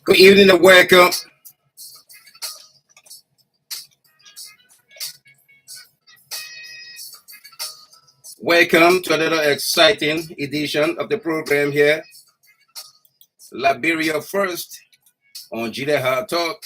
Good evening and welcome. Welcome to another exciting edition of the program here, Liberia First on GWAIKOLO Talk.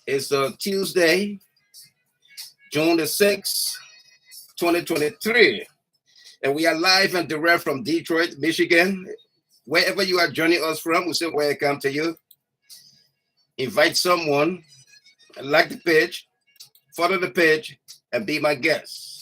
It's Tuesday, June the 6th, 2023. And we are live and direct from Detroit, Michigan. Wherever you are joining us from, we say welcome to you. Invite someone, like the page, follow the page, and be my guest.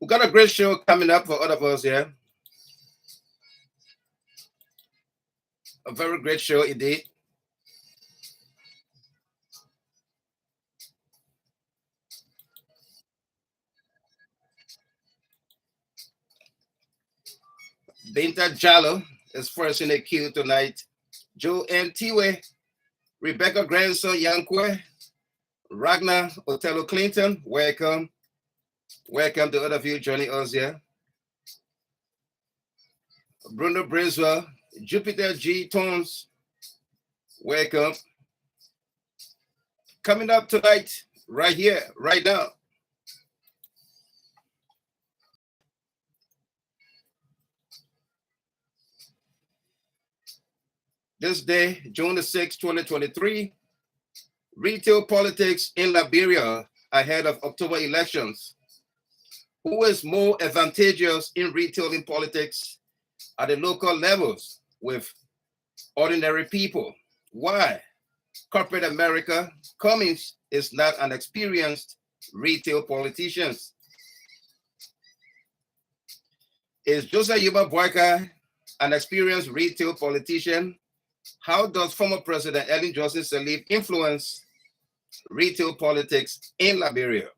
We got a great show coming up for all of us here. A very great show indeed. Binta Jallo is first in the queue tonight. Joe N. Tiwe, Rebecca Grandson Yankwe, Ragnar Otello Clinton, welcome. Welcome to all of you joining us here. Bruno Briswell, Jupiter G. Tones, welcome. Coming up tonight, right here, right now. This day, June the 6th, 2023, retail politics in Liberia ahead of October elections. Who is more advantageous in retailing politics at the local levels with ordinary people? Why? Corporate America, Cummings is not an experienced retail politician. Is Joseph Yuba Boyka an experienced retail politician? How does former President Ellen Johnson Sirleaf influence retail politics in Liberia?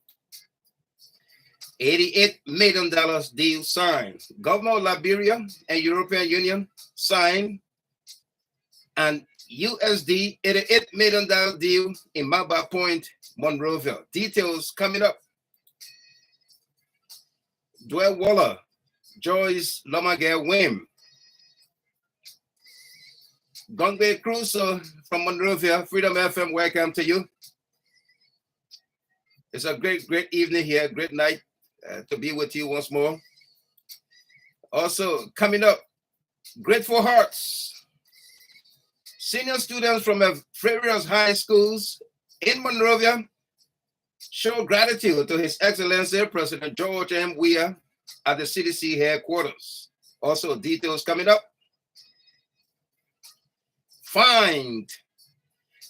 $88 million deal signed. Government of Liberia and European Union signed an USD $88 million deal in MAMBA Point, MONROVIA. Details coming up. Dwell Waller, Joyce Lomagere Wim. Gongbe Crusoe from MONROVIA, Freedom FM, welcome to you. It's a great evening here, great night to be with you once more. Also coming up, Grateful Hearts. Senior students from various high schools in Monrovia show gratitude to His Excellency President George M. WEAH at the CDC headquarters. Also details coming up. Fined.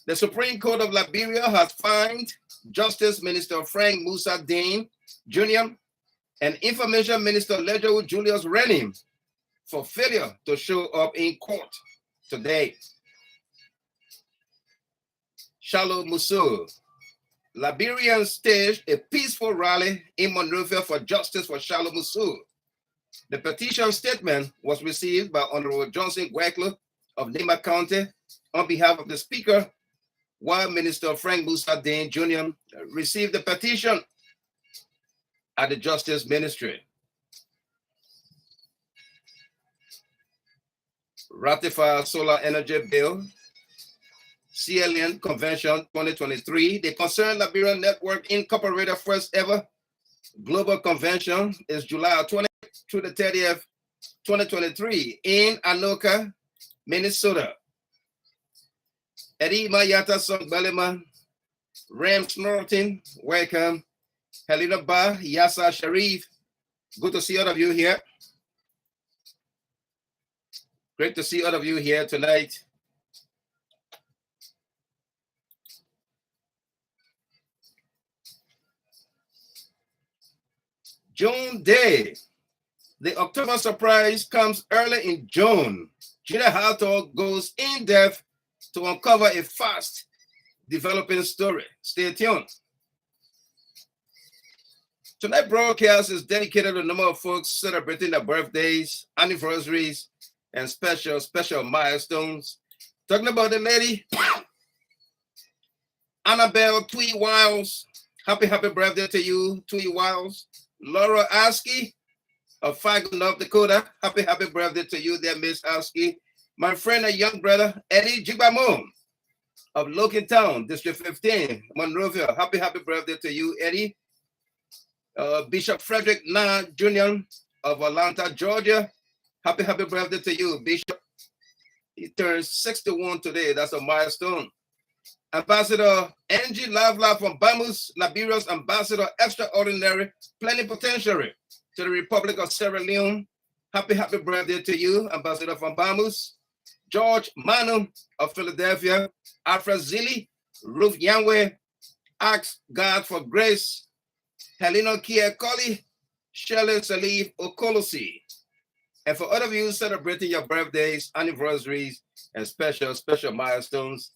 The Supreme Court of Liberia has fined Justice Minister Frank Musa Dean Jr. and Information Minister LEGERHOOD Julius RENNIE for failure to show up in court today. CHARLOE MUSU. Liberians staged a peaceful rally in Monrovia for justice for CHARLOE MUSU. The petition statement was received by Honorable Johnson GWAIKOLO of NIMBA County on behalf of the Speaker, while Minister Frank Musa Dean Jr. received the petition at the Justice Ministry. Ratify Solar Energy Bill, CLN Convention 2023. The Concerned Liberian Network Incorporated first ever global convention is July 20th through the 30th, 2023 in Anoka, Minnesota. Eddie Mayata Song Belema, Ram Snorting, welcome. Helena Ba, Yasa Sharif, good to see all of you here. Great to see all of you here tonight. June Day. The October surprise comes early in June. Gina Hartog goes in depth to uncover a fast developing story. Stay tuned. Tonight's broadcast is dedicated to a number of folks celebrating their birthdays, anniversaries, and special milestones. Talking about the lady, Annabelle Twee Wiles. Happy birthday to you, Twee Wiles. Laura Askey of Fargo, North Dakota. Happy birthday to you there, Miss Askey. My friend and young brother, Eddie Jibamo of Logan Town, District 15, Monrovia. Happy birthday to you, Eddie. Bishop Frederick Na Jr. of Atlanta, Georgia. Happy birthday to you, Bishop. He turns 61 today. That's a milestone. Ambassador Angie Lavla from Bamus, Liberia's Ambassador Extraordinary Plenipotentiary to the Republic of Sierra Leone. Happy birthday to you, Ambassador from Bamus. George Manu of Philadelphia. Afra Zili, Ruth Yanwe, Ask God for Grace. Helena Kia Koli, Shirley Salif Okolosi. And for other of you celebrating your birthdays, anniversaries, and special milestones,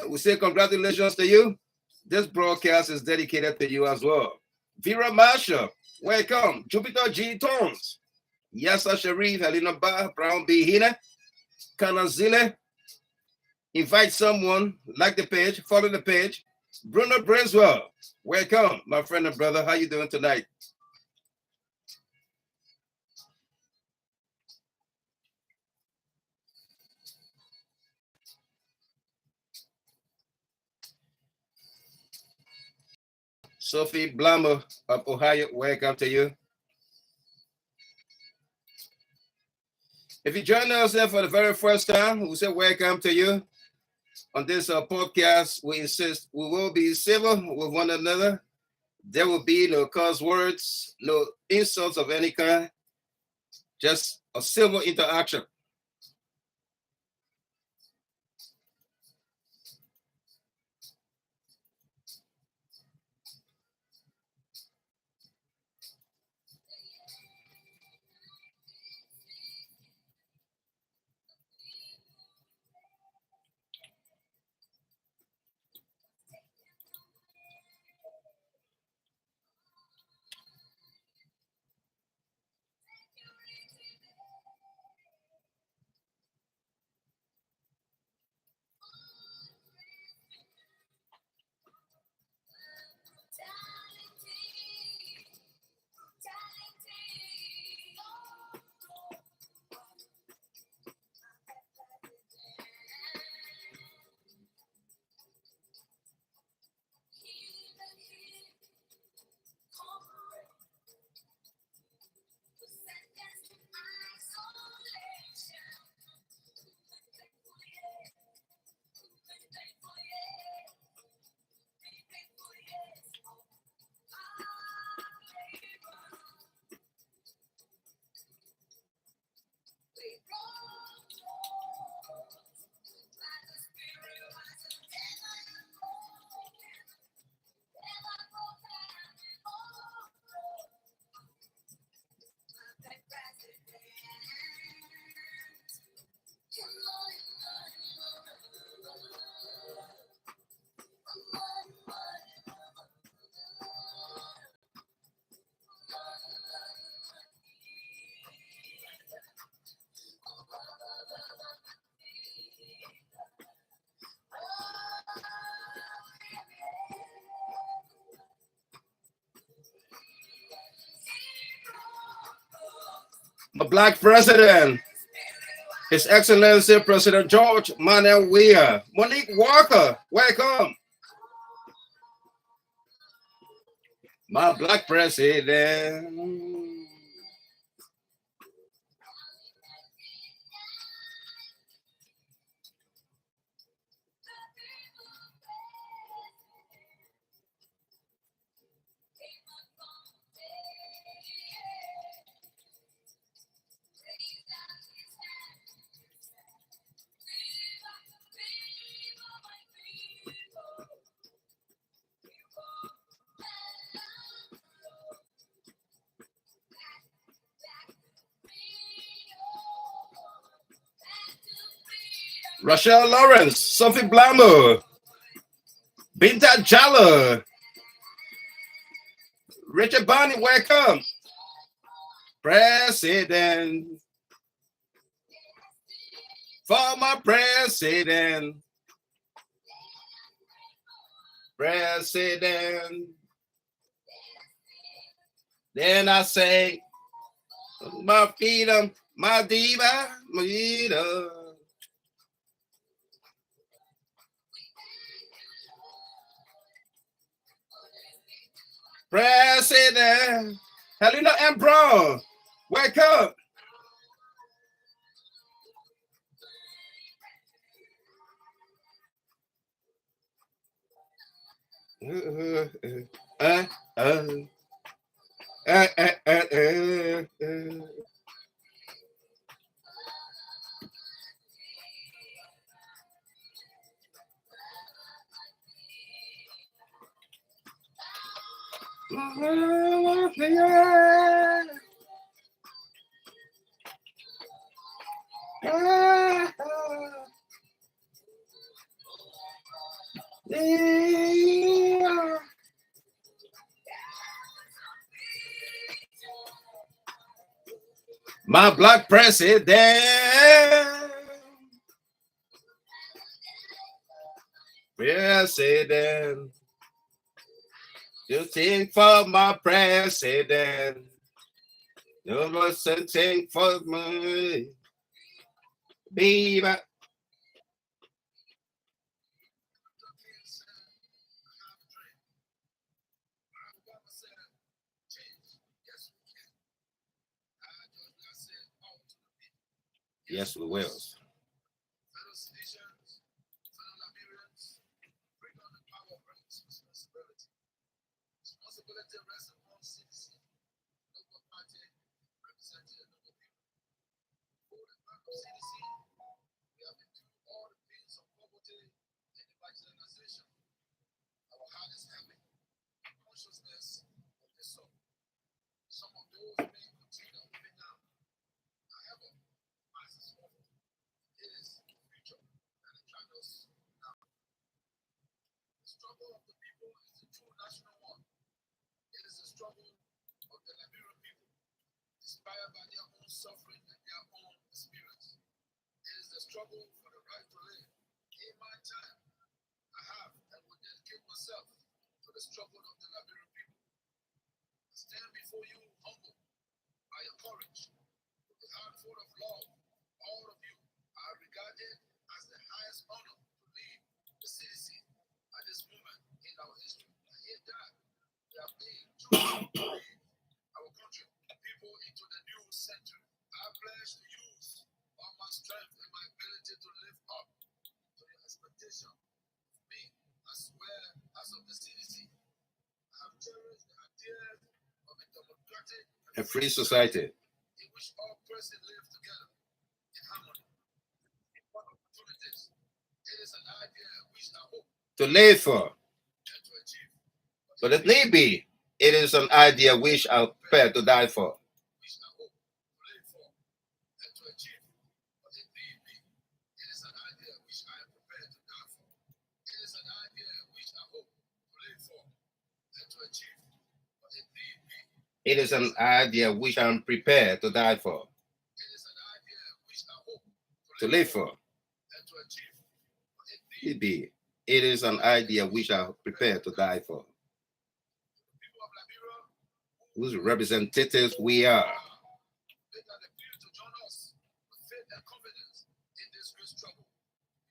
we say congratulations to you. This broadcast is dedicated to you as well. Vera Marshall, welcome. Jupiter G. Tones, Yasa Sharif, Helena Ba, Brown B. Hina, Kanazile. Invite someone, like the page, follow the page. Bruno Brinswell, welcome, my friend and brother. How you doing tonight? Sophie Blammer of Ohio, welcome to you. If you join us here for the very first time, we say welcome to you. On this podcast, we insist we will be civil with one another. There will be no curse words, no insults of any kind, just a civil interaction. The Black President, His Excellency President George Manuel Weah. Monique Walker, welcome. My Black President. Rachel Lawrence, Sophie Blamo, Binta Jala, Richard Barney, welcome. President, former president, president. Then I say, my freedom, my diva, my leader. President, Helena M. Brown, wake up. My black president, president, you think for my president, you must think for me, baby. Yes, we will. Fellow citizens, fellow Liberians, bring on the power of responsibility. Responsibility rests upon citizens, local party, representing the local people. For the part of citizens, we have been through all the pains of poverty and marginalization. Our heart is heavy, consciousness of the soul. Some of those may continue even now. However, it is the future that attracts us now. The struggle of the people is the true national one. It is the struggle of the Liberian people, inspired by their own suffering and their own experience. It is the struggle for the right to live. In my time, I have and will dedicate myself to the struggle of the Liberian people. I stand before you humble by your courage, with a heart full of love. All of you are regarded as the highest honor to lead the citizen at this moment in our history. And yet that we are being chosen to lead our country, people into the new century. I pledge to use all my strength and my ability to live up to your expectation of me as well as of the citizen. I have cherished the ideas of a democratic and free society in which all persons live together in harmony. For opportunities, it is an idea which I hope to live for and to achieve. But if need be, it is an idea which I'm prepared to die for. Which I hope to live for and to achieve. But if need be, it is an idea which I am prepared to die for. It is an idea which I hope to live for and to achieve. But if need be, it is an idea which I'm prepared to die for. It is an idea which I hope to live for and to achieve. But if need be, it is an idea which I'm prepared to die for. People of Liberia, whose representatives we are, they are appeal to join us with faith and confidence in this great struggle,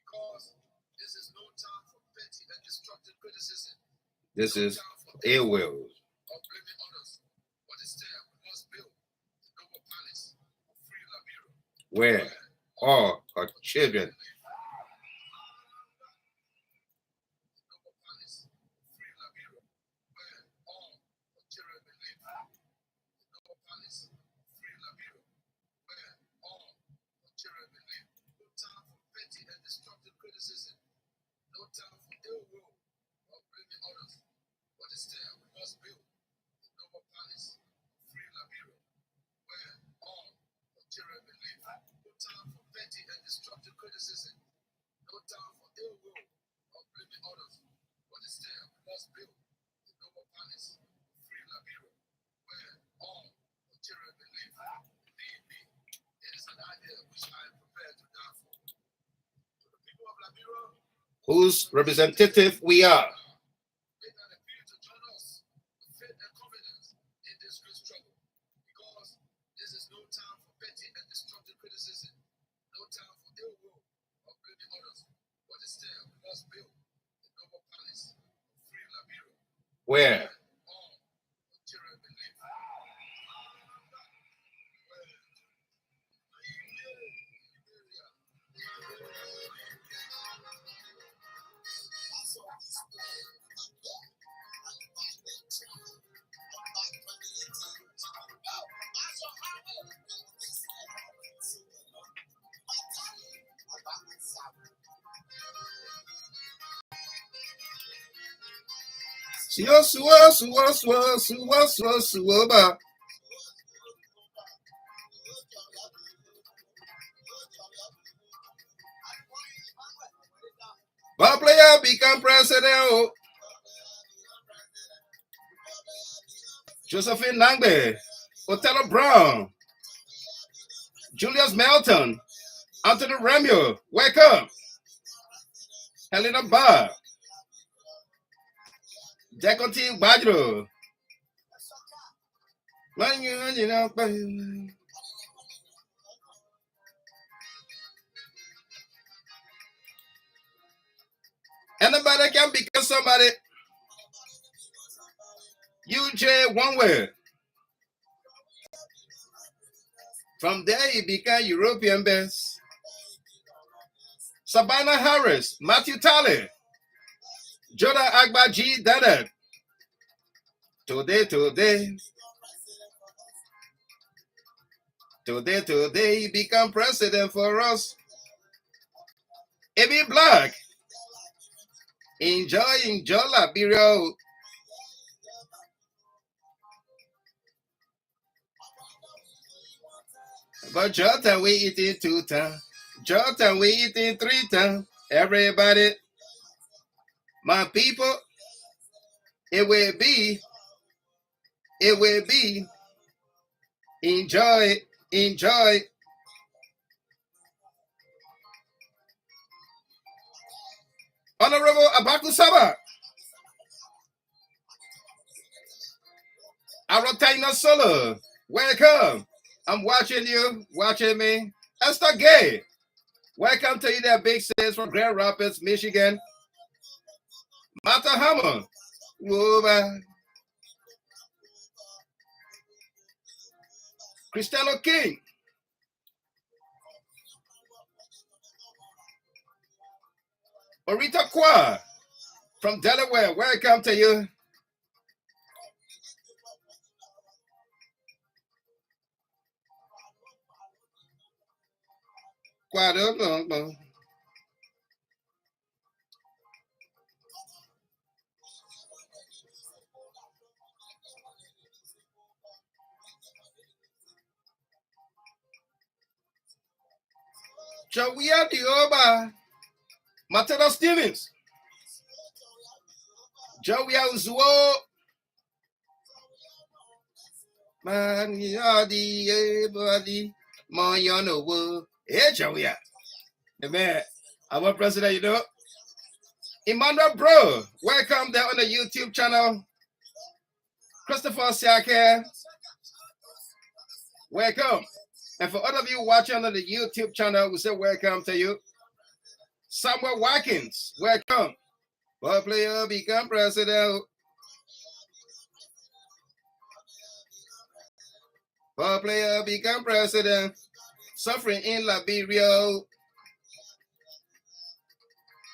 because this is no time for petty and destructive criticism. This is ill will of blaming others, but instead we must build the noble palace of free Liberia, where all our children criticism, no time for ill will or blaming others, but instead we must build the noble palace of free Liberia, where all the children believe. No time for petty and destructive criticism, whose representative we are. Where? Ball player become president. Josephine Langbe, Othello Brown, Julius Melton, Anthony Ramio, welcome. Helena Barr, Deconti Badro. Anybody can become somebody. UJ one way. From there, he became European best. Sabina Harris, Matthew Talley, Joda Agbaji Dada. Today, he become president for us. Ebi Black, enjoy Liberia. But Jota, we eating 2 times. Jota, we eating 3 times. Everybody, my people, it will be. Enjoy. Honorable Abaku Saba. Arotaina Solo, welcome. I'm watching you, watching me. Esther Gay, welcome to you there, big sis from Grand Rapids, Michigan. Mata Hammer, Cristiano King. Orita Kwa from Delaware, welcome to you. Jawia Dioba, Matera Stevens, Jawia Uzuo, Maniadi, everybody, Moyono, Jawia. The man, our president, you know. Emmanuel Bro, welcome there on the YouTube channel. Christopher Siake, welcome. And for all of you watching on the YouTube channel, we say welcome to you. Samuel Watkins, welcome. Ball player become president. Ball player become president. Suffering in Liberia.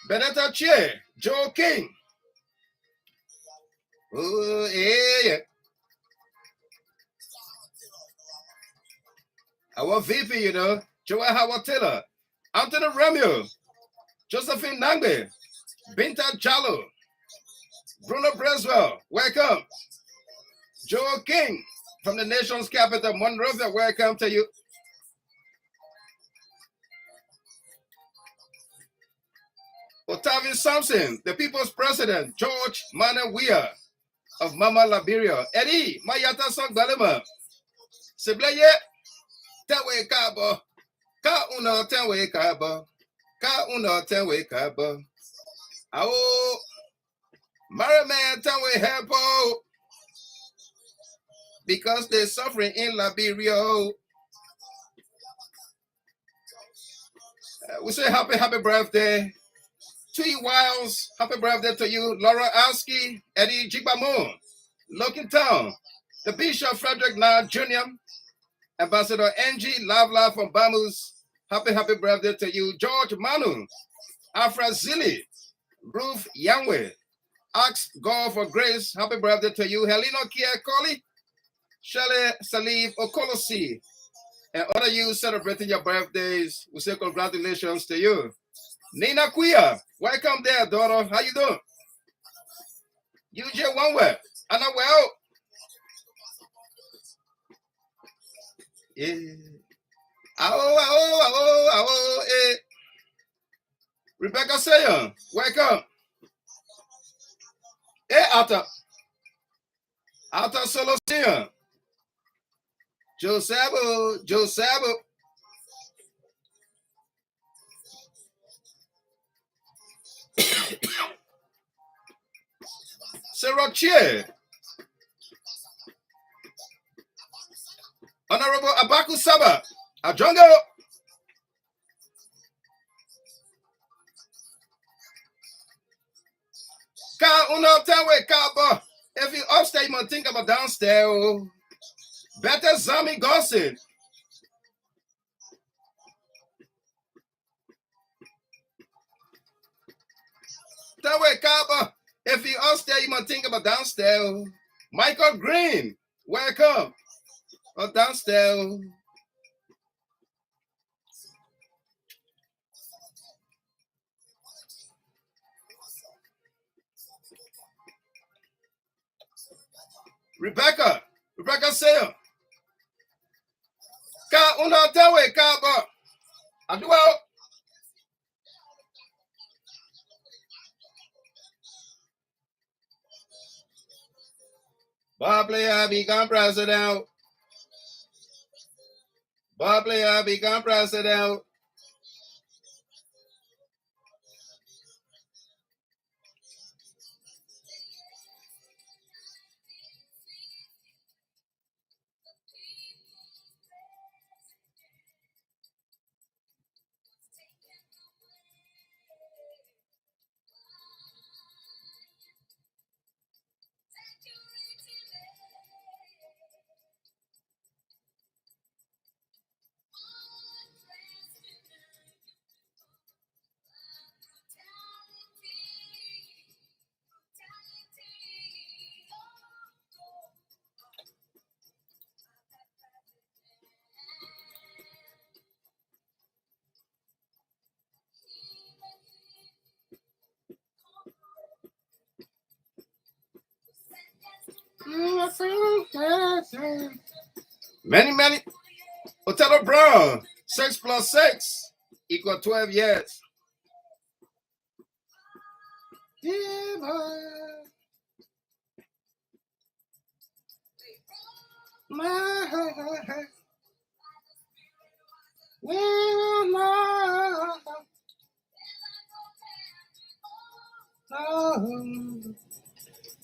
Benetta Che, Joe King. Oh, yeah. Our VP, you know, Joel Howard Taylor, Anthony Ramio, Josephine Nangbe, Binta Jallo, Bruno Breswell, welcome. Joe King from the nation's capital, Monrovia, welcome to you. Otavian Sampson, the people's president, George Manuel Weah of Mama Liberia. Eddie, Mayata Song Balema. Sebleye, Tewe Kabo. Ka uno Tewe Kabo. Ka uno Tewe Kabo. Ao, Mariman Tewe Hepo. Because they're suffering in Liberia. We say happy birthday. Twee Wiles, happy birthday to you. Laura Alski, Eddie Jigbamo, Lokin Town, the Bishop Frederick Na Jr., Ambassador Angie Lavla from Bamus, happy birthday to you. George Manu, Afra Zili, Ruth Yangwe, Ask God for Grace, happy birthday to you. Helena Kia Koli, Shelley Salif Okolosi, and all of you celebrating your birthdays, we say congratulations to you. Nina Kuya, welcome there, daughter. How you doing? You just one way. And I well. Yeah. Eh. Rebecca Sayon, welcome. Eh, Alta Solo Sayon. Josabo. Sarah Chia. Honorable Abaku Saba. Ajongo. Ka uno tawe kaba. If you upstairs, you might think about downstairs. Better Zami gossip. Tawe kaba. If you upstairs, you might think about downstairs. Michael Green, welcome. Or downstairs. Rebecca Sayo. Ka uno tawe kaba. Aduao. Bob become president. Become president. Many. Othello Brown, 6 + 6 = 12 years. Yeah, boy.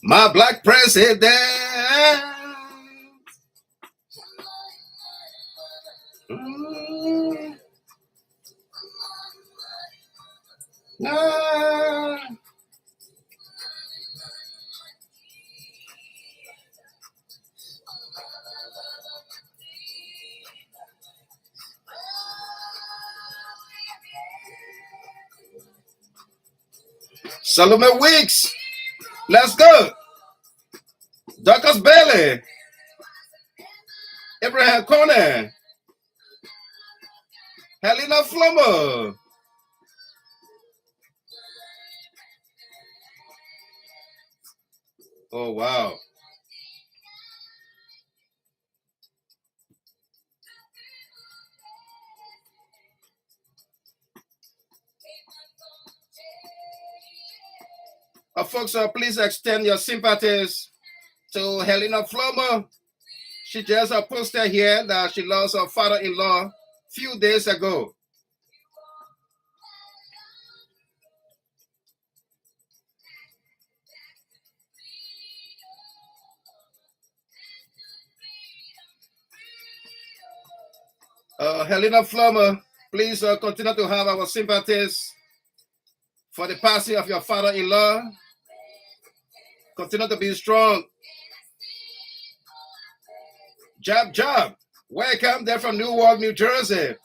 My black president. Salome Weeks, let's go. Duckus Bailey, Abraham Conan, Helena Flummer. Oh, wow. Folks, please extend your sympathies to Helena Flomo. She just posted here that she lost her father-in-law few days ago. Helena Flomo, please continue to have our sympathies for the passing of your father-in-law. Continue to be strong. Job. Welcome there from Newark, New Jersey.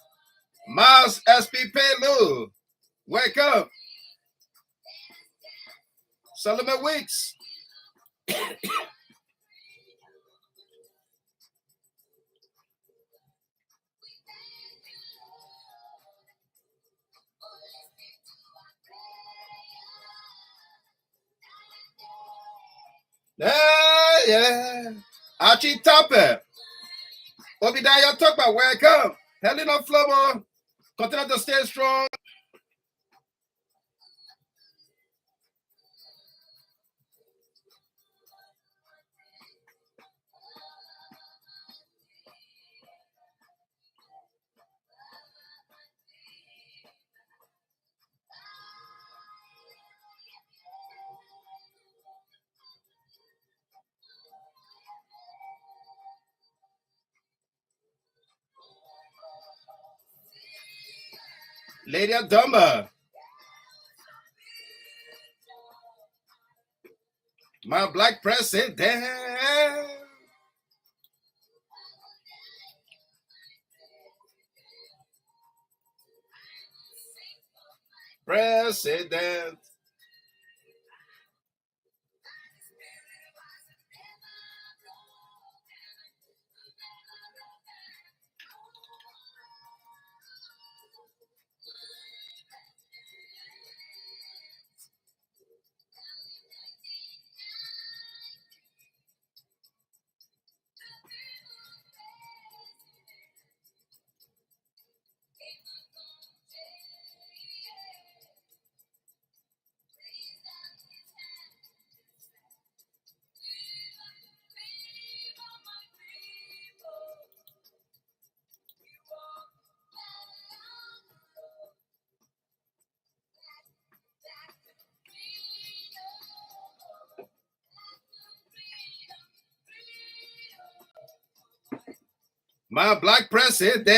Miles SP Pelu. Welcome. Solomon Weeks. Yeah. Archie Topper. Obadiah Topper, welcome. Helena Flomo, continue to stay strong. Lady Adoma. My black president. President. My black president.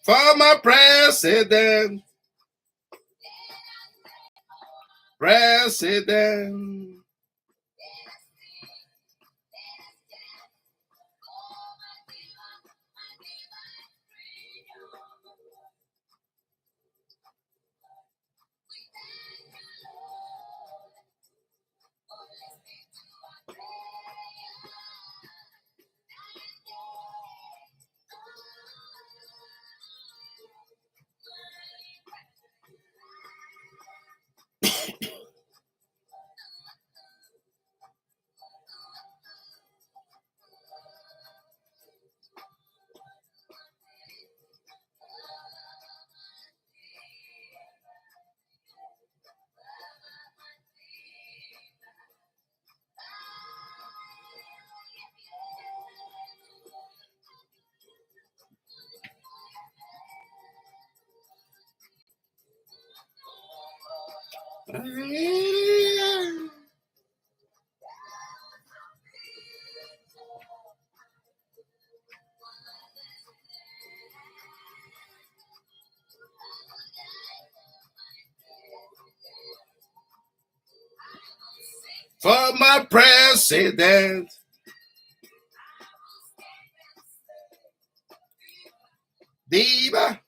Former president. President. Former president. Diva.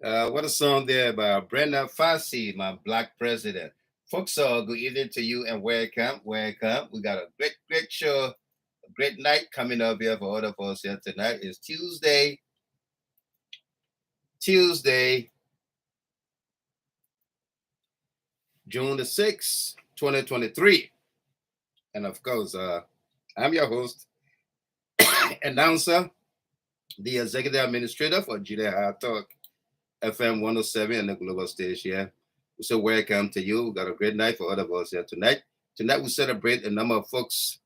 What a song there by Brenda Fassi, my black president. Folks, good evening to you and welcome. Welcome. We got a great show, a great night coming up here for all of us here tonight. It's Tuesday, June the 6th, 2023. And of course, I'm your host, announcer, the executive administrator for GWAIKOLO Talk FM 107 and the global stage here. So welcome to you. We got a great night for all of us here tonight. Tonight we celebrate a number of folks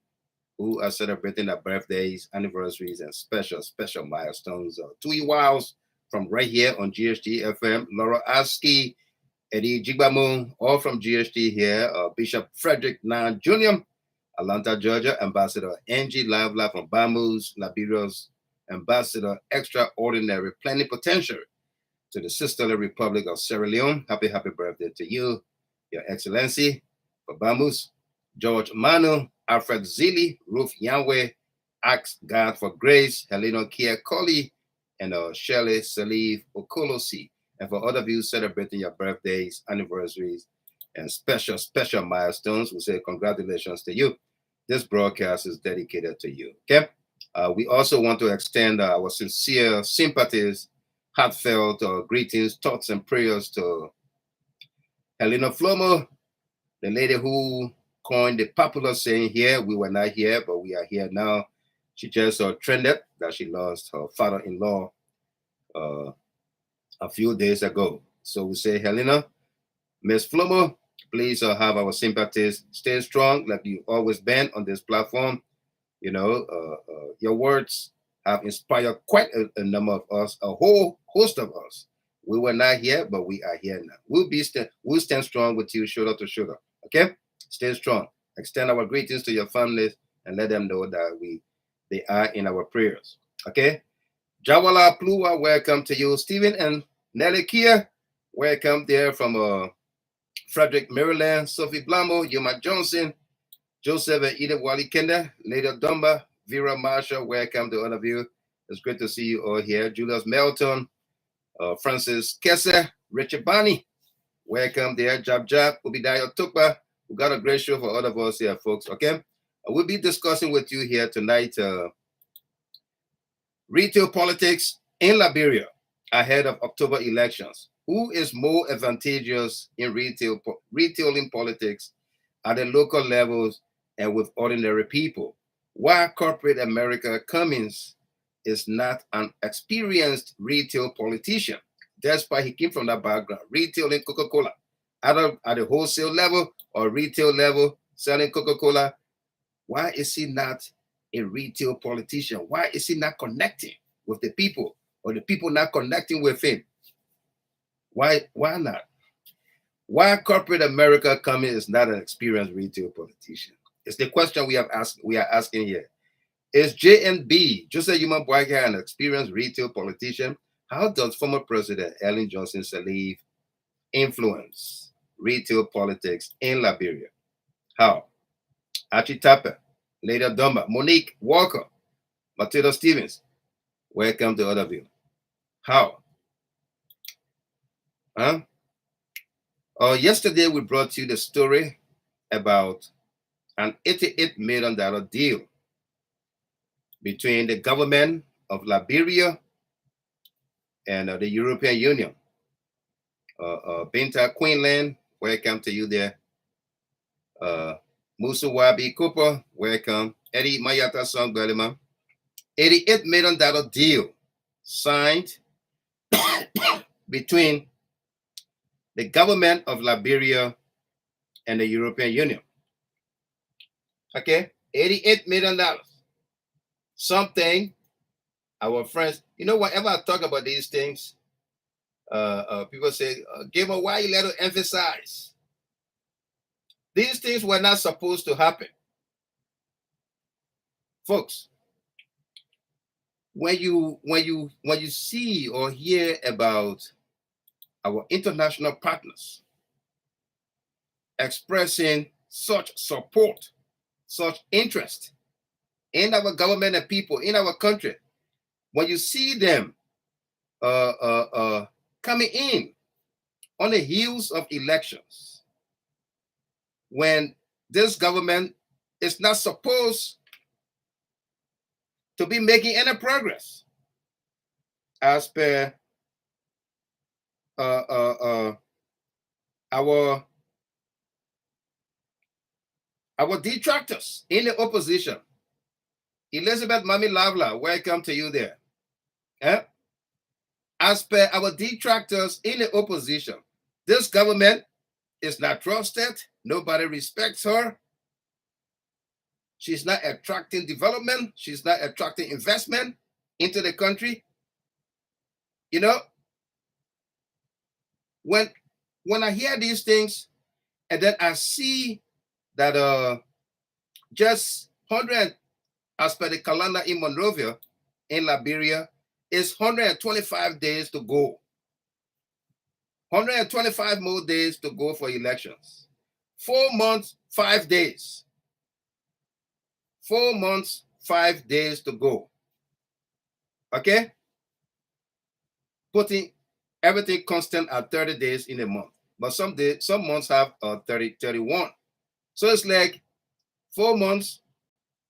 who are celebrating their birthdays, anniversaries, and special milestones. Tui Wiles from right here on GHT FM, Laura Aski, Eddie Jigbamu, all from GHT here, Bishop Frederick Nan Jr., Atlanta, Georgia, Ambassador Angie Lively from Bamus, Liberia's Ambassador Extraordinary Plenipotentiary to the Sisterly Republic of Sierra Leone. Happy birthday to you, Your Excellency, for Bamus. George Manu, Alfred Zili, Ruth Yahweh, Ask God for Grace, Helena Kia Colley, and Shirley Salif Okolosi. And for all of you celebrating your birthdays, anniversaries, and special milestones, we say congratulations to you. This broadcast is dedicated to you. Okay. We also want to extend our sincere sympathies, heartfelt greetings, thoughts, and prayers to Helena Flomo, the lady who coined the popular saying here, we were not here, but we are here now. She just trended that she lost her father-in-law a few days ago. So we say, Helena, Miss Flomo, please have our sympathies. Stay strong like you've always been on this platform. You know, your words have inspired quite a number of us, a whole host of us. We were not here, but we are here now. We'll stand strong with you, shoulder to shoulder. Okay? Stay strong. Extend our greetings to your families and let them know that they are in our prayers. Okay? Jawala Plua, welcome to you. Stephen and Nelly Kia, welcome there from Frederick, Maryland. Sophie Blamo, Yuma Johnson, Joseph and Edith Wally Kenda, Lady Dumba, Vera Marshall, welcome to all of you. It's great to see you all here. Julius Melton, Francis Kessa, Richard Bani, welcome there. Jab, Ubidayo Tukpa. We got a great show for all of us here, folks. Okay? We'll be discussing with you here tonight retail politics in Liberia ahead of October elections. Who is more advantageous in retailing politics at the local levels and with ordinary people? Why corporate America Cummings is not an experienced retail politician, despite he came from that background, retailing Coca-Cola either at the wholesale level or retail level, selling Coca-Cola. Why is he not a retail politician? Why is he not connecting with the people, or the people not connecting with him? Why not? Why corporate America Cummings is not an experienced retail politician? It's the question we are asking here. Is JNB, Joseph Yuma Boyka, an experienced retail politician? How does former President Ellen Johnson Sirleaf influence retail politics in Liberia? How? Archie Tapper, Lady Dumba, Monique Walker, Matilda Stevens, welcome to all of you. How? Yesterday we brought you the story about an $88 million deal between the government of Liberia and the European Union. Binta Queenland, welcome to you there. Musa Wabi Cooper, welcome. Eddie Mayata Song Belima. $88 million deal signed between the government of Liberia and the European Union. Okay, $88 million. Something our friends, you know, whenever I talk about these things, people say, Gamer, why you let us emphasize? These things were not supposed to happen. Folks, when you see or hear about our international partners expressing such support, such interest in our government and people, in our country, when you see them coming in on the heels of elections, when this government is not supposed to be making any progress as per our detractors in the opposition, Elizabeth Mami Lavla, welcome to you there. Eh? As per our detractors in the opposition, this government is not trusted. Nobody respects her. She's not attracting development. She's not attracting investment into the country. You know, when I hear these things, and then I see that just 100, as per the calendar in Monrovia, in Liberia, is 125 days to go. 125 more days to go for elections. 4 months, 5 days. 4 months, 5 days to go. Okay? Putting everything constant at 30 days in a month. But some months have 31. So it's like 4 months.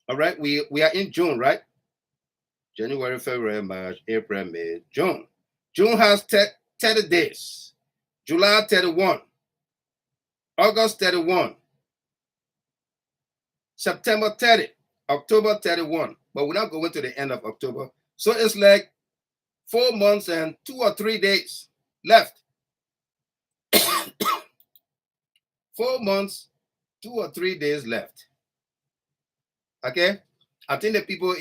All right, we are in June, right? January, February, March, April, May, June. June has 30 days. July 31. August 31. September 30. October 31. But we're not going to the end of October. So it's like 4 months and 2 or 3 days left. 4 months, 2 or 3 days left. Okay? I think the people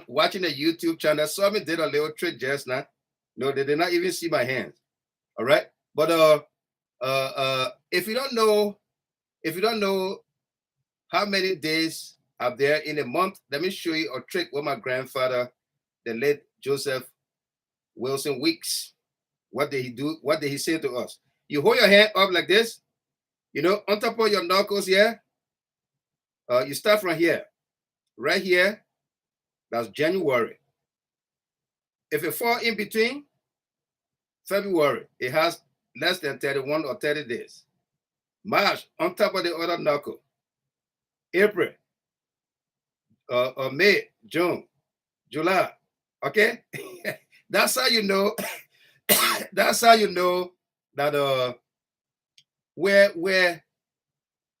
watching the YouTube channel saw me did a little trick just now. No, they did not even see my hands. All right? But if you don't know how many days are there in a month, let me show you a trick with my grandfather, the late Joseph Wilson Weeks. What did he do? What did he say to us? You hold your hand up like this, you know, on top of your knuckles here. You start from here. Right here, that's January. If it fall in between, February, it has less than 31 or 30 days. March, on top of the other knuckle. April, May, June, July. Okay? That's how you know. That's how you know that where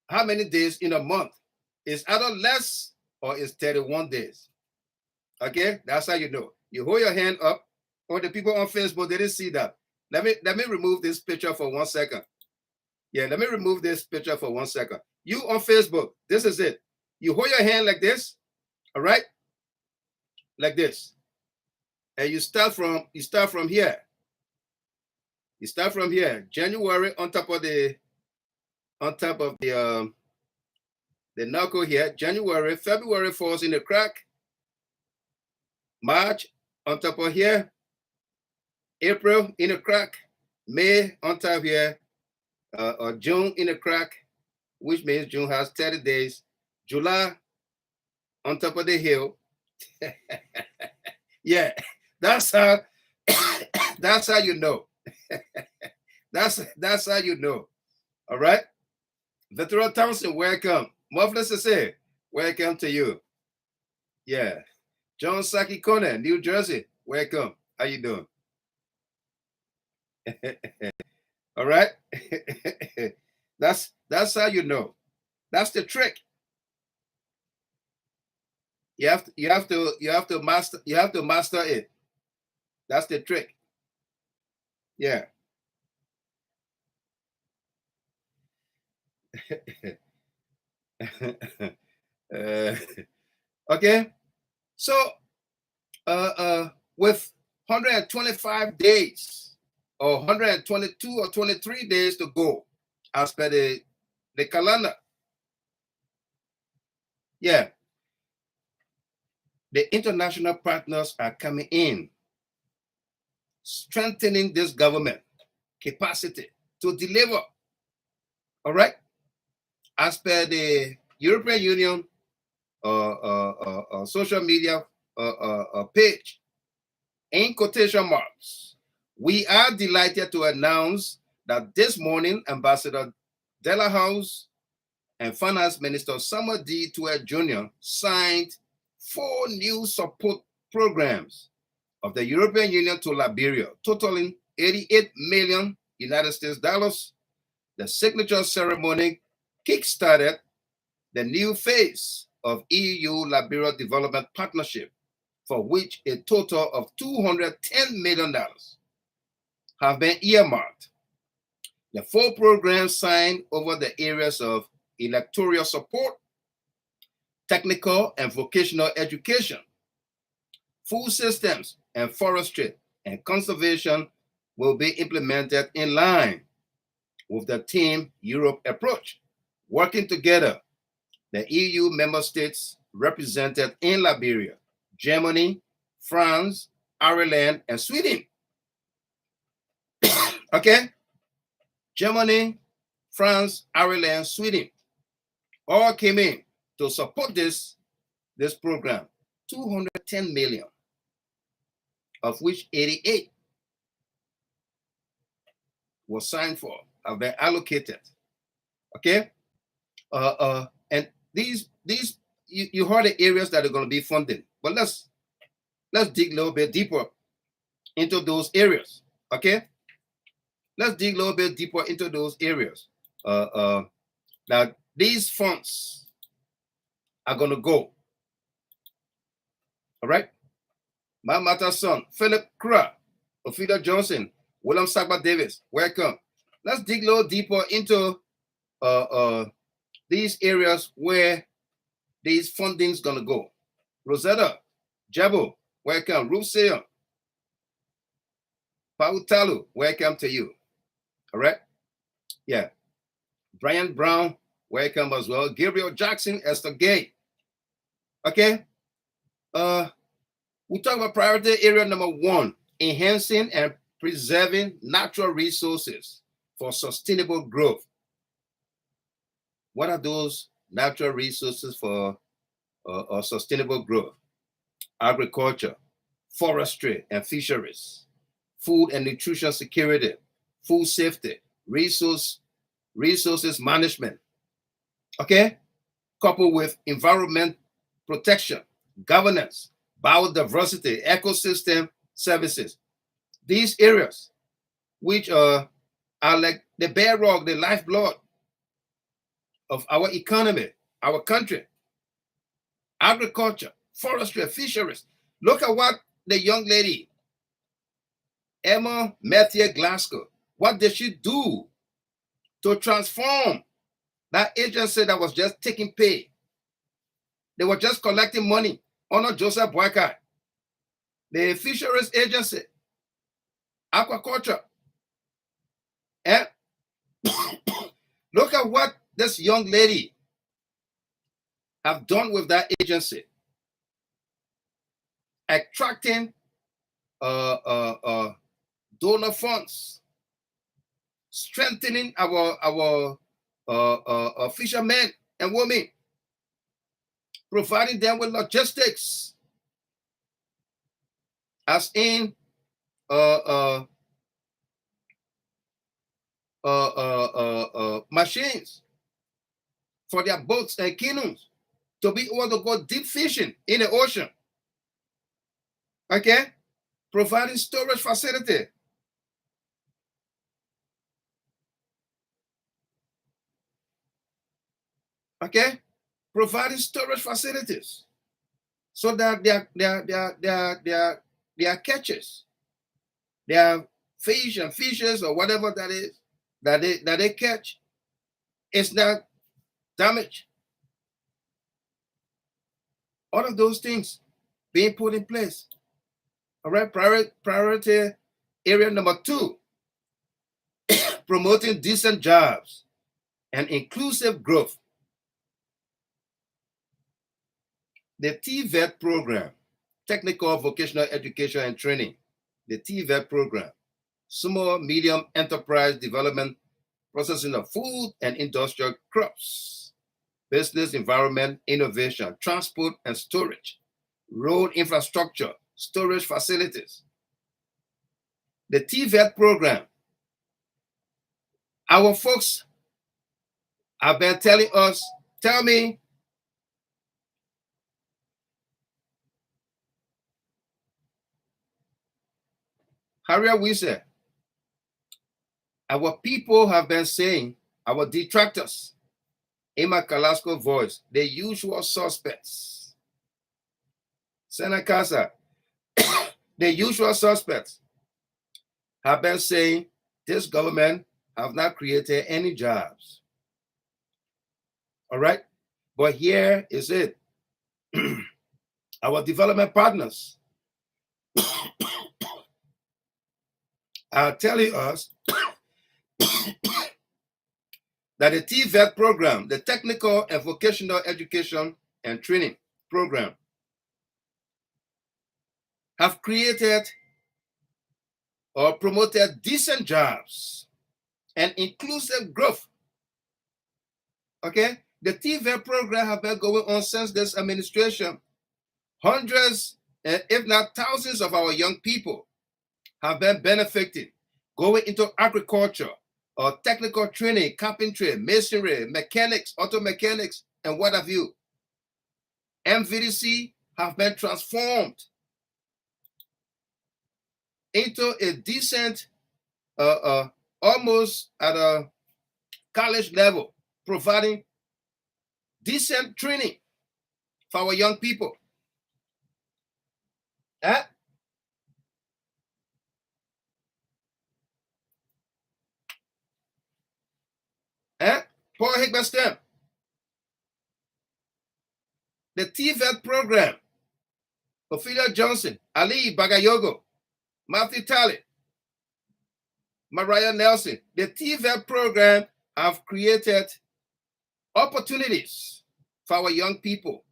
how many days in a month is either less or is 31 days. Okay, that's how you know. You hold your hand up. Or the people on Facebook, they didn't see that. Let me remove this picture for 1 second. Yeah, let me remove this picture for 1 second. You on Facebook, this is it. You hold your hand like this, all right? Like this. And you start from here. You start from here. January on top of the knuckle here. January, February falls in the crack. March on top of here. April in a crack. May on top here. Or June in a crack, which means June has 30 days. July on top of the hill. Yeah, that's how that's how you know. That's how you know. All right. Veteran Thompson, welcome. Muffless to say, welcome to you. Yeah. John Saki Conan, New Jersey, welcome. How you doing? All right. That's how you know. That's the trick. You have to master it. That's the trick. Yeah. Okay. So with 125 days or 122 or 23 days to go as per the calendar. Yeah. The international partners are coming in, strengthening this government capacity to deliver. All right. As per the European Union social media page, in quotation marks, we are delighted to announce that this morning, Ambassador Delahouse and Finance Minister Samuel D. Tuer Jr. signed 4 new support programs of the European Union to Liberia, totaling 88 million United States dollars. The signature ceremony kickstarted the new phase of EU Liberia Development Partnership, for which a total of $210 million have been earmarked. The 4 programs signed over the areas of electoral support, technical and vocational education, food systems, and forestry and conservation will be implemented in line with the Team Europe approach. Working together, the EU member states represented in Liberia, Germany, France, Ireland, and Sweden. Okay? Germany, France, Ireland, Sweden all came in to support this program. 210 million, of which 88 was signed for, have been allocated. Okay? And these you heard the areas that are going to be funded, but let's dig a little bit deeper into those areas. Okay? Let's dig a little bit deeper into those areas. Now, these funds are going to go. All right? My mother's son, Philip Kra, Ophelia Johnson, William Sagba Davis, welcome. Let's dig a little deeper into these areas where these funding is going to go. Rosetta, Jabo, welcome. Ruth Sayon, Pautalu, welcome to you. All right? Yeah. Brian Brown, welcome as well. Gabriel Jackson, Esther Gay. Okay? We talk about priority area number 1, enhancing and preserving natural resources for sustainable growth. What are those natural resources for sustainable growth? Agriculture, forestry and fisheries, food and nutrition security, food safety, resources management. Okay? Coupled with environment protection, governance, biodiversity, ecosystem services. These areas, which are like the bedrock, the lifeblood of our economy, our country. Agriculture, forestry, fisheries. Look at what the young lady, Emma Matthew Glasgow, what did she do to transform that agency that was just taking pay? They were just collecting money under Joseph Boycott. The fisheries agency, aquaculture. And look at what this young lady have done with that agency. Attracting donor funds, strengthening our fishermen and women, providing them with logistics, as in machines for their boats and canoes to be able to go deep fishing in the ocean. Okay? Providing storage facility. Okay? Providing storage facilities so that their catches, their fish and fishes or whatever that is that they catch is not damaged. All of those things being put in place. All right, priority area number 2, promoting decent jobs and inclusive growth. The TVET program, Technical Vocational Education and Training, the TVET program, Small Medium Enterprise Development, processing of food and industrial crops, business environment innovation, transport and storage, road infrastructure, storage facilities. The TVET program, our folks have been telling us, tell me, Harriet Wise, our people have been saying, our detractors, Emma Carrasco voice, the usual suspects. Senator Casa, the usual suspects have been saying this government have not created any jobs. All right, but here is it. Our development partners are telling us that the TVET program, the Technical and Vocational Education and Training Program, have created or promoted decent jobs and inclusive growth. Okay? The TVET program have been going on since this administration. Hundreds, if not thousands of our young people have been benefiting, going into agriculture or technical training, carpentry, masonry, mechanics, auto mechanics, and what have you. MVDC have been transformed into a decent, almost at a college level, providing decent training for our young people. Paul Higberstem, the TVET program, Ophelia Johnson, Ali Bagayogo, Matthew Talley, Mariah Nelson, the TVET program have created opportunities for our young people.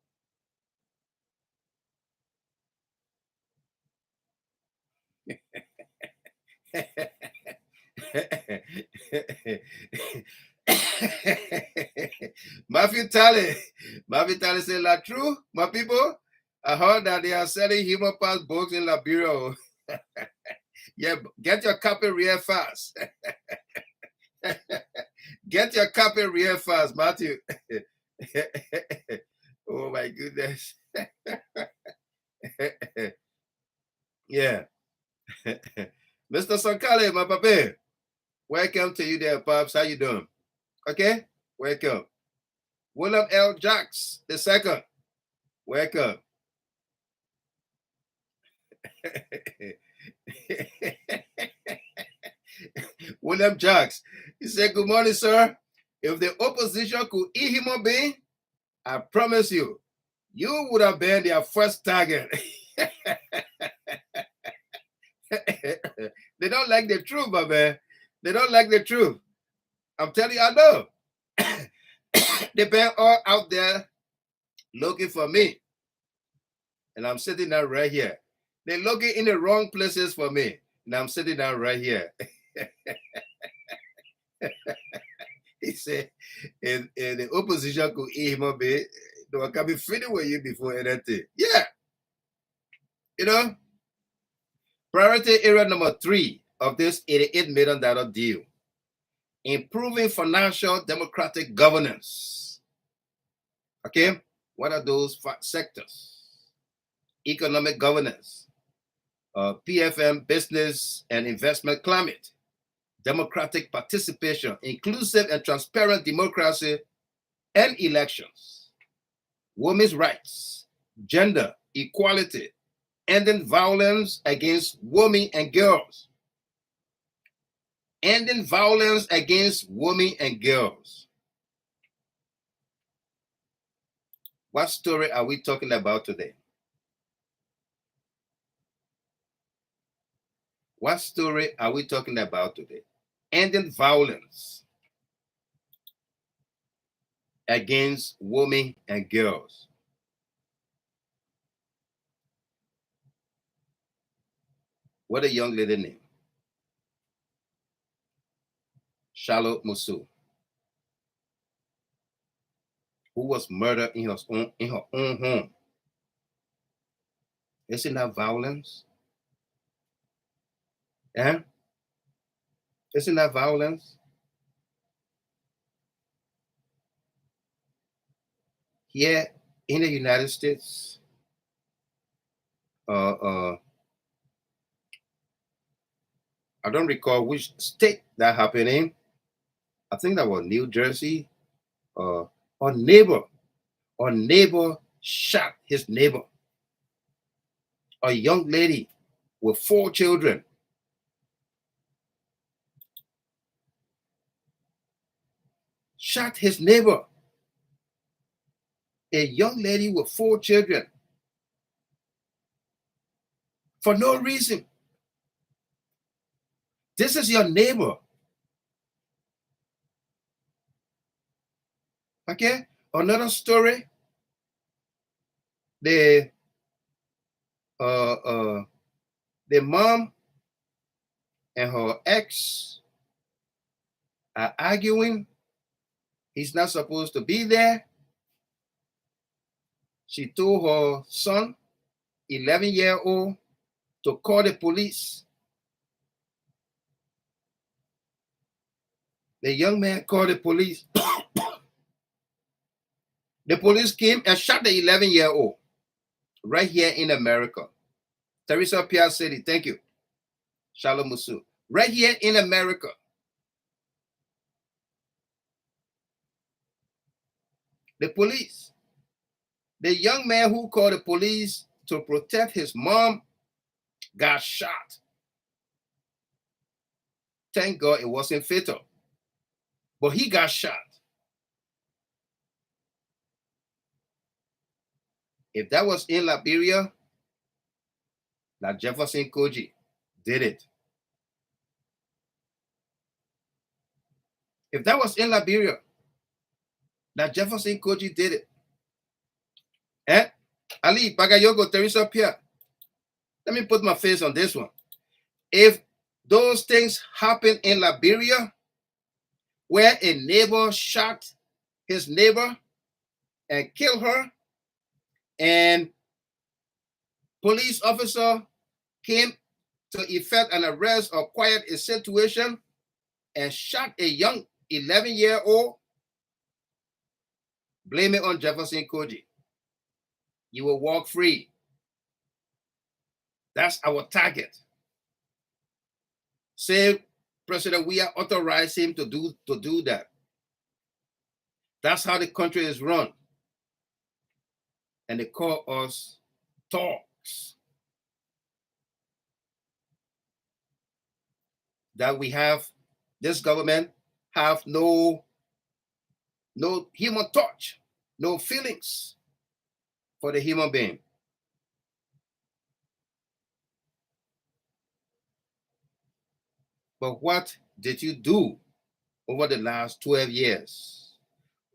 Matthew Talley said, "La true, my people, I heard that they are selling human pass books in Liberia." Yeah, get your copy real fast. Get your copy real fast, Matthew. Oh my goodness. Yeah. Mr. Sankale, my papa. Welcome to you there, Pops. How you doing? Okay? Welcome. William L. Jacks II. Welcome. William Jacks. He said, "Good morning, sir. If the opposition could eat human being, I promise you, you would have been their first target." They don't like the truth, my man. They don't like the truth. I'm telling you, I know. They've been all out there looking for me. And I'm sitting down right here. They're looking in the wrong places for me. And I'm sitting down right here. He said, if the opposition could eat him up, they can be finished with you before anything. Yeah. You know, priority area number 3 of this $88 million deal, improving financial democratic governance. Okay, what are those sectors? Economic governance, PFM, business and investment climate, democratic participation, inclusive and transparent democracy and elections, women's rights, gender equality, ending violence against women and girls. Ending violence against women and girls. What story are we talking about today? What story are we talking about today? Ending violence against women and girls. What a young lady name. CHARLOE MUSU, who was murdered in her own home. Isn't that violence? Yeah? Isn't that violence? Here in the United States, I don't recall which state that happened in. I think that was New Jersey or or neighbor shot his neighbor. A young lady with 4 children shot his neighbor. A young lady with 4 children for no reason. This is your neighbor. Okay, another story. The mom and her ex are arguing. He's not supposed to be there. She told her son, 11-year-old, to call the police. The young man called the police. The police came and shot the 11-year-old right here in America. Teresa Pierre City, thank you. CHARLOE MUSU. Right here in America. The police. The young man who called the police to protect his mom got shot. Thank God it wasn't fatal. But he got shot. If that was in Liberia, that Jefferson Koji did it. If that was in Liberia, that Jefferson Koji did it. Eh? Ali, Bagayogo, Teresa Pierre. Let me put my face on this one. If those things happen in Liberia, where a neighbor shot his neighbor and killed her, and police officer came to effect an arrest or quiet a situation and shot a young 11-year-old, blame it on Jefferson Koji. You will walk free. That's our target. Say President WEAH authorized him to do that. That's how the country is run. And they call us talks. That we have, this government have no human touch, no feelings for the human being. But what did you do over the last 12 years,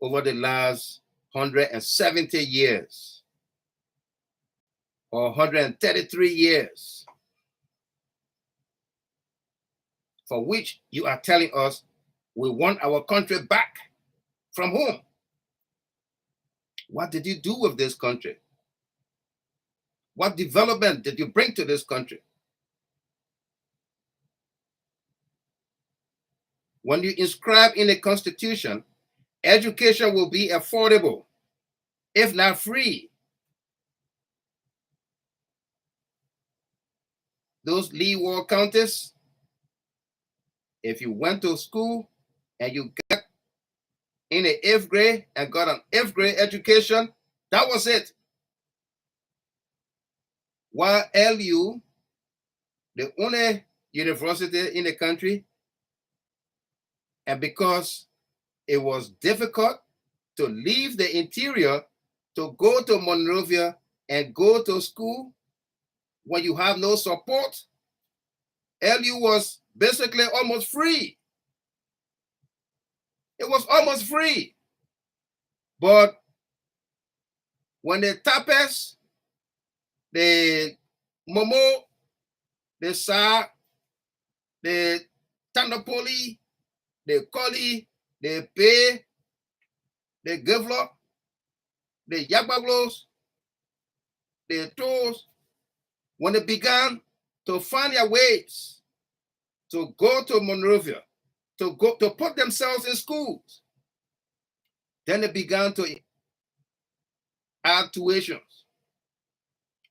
over the last 170 years, or 133 years, for which you are telling us we want our country back from whom? What did you do with this country? What development did you bring to this country? When you inscribe in the Constitution, education will be affordable, if not free. Those LEGERHOOD counties, if you went to school and you got in the 8th grade and got an 8th grade education, that was it. While LU, the only university in the country, and because it was difficult to leave the interior to go to MONROVIA and go to school when you have no support, LU was basically almost free. It was almost free. But when the Tapes, the Momo, the Sa, the Tandapoli, the Koli, the Pe, the Gevlok, the Yagbaglos, the Toes, when they began to find their ways to go to MONROVIA, to put themselves in schools, then they began to add tuitions.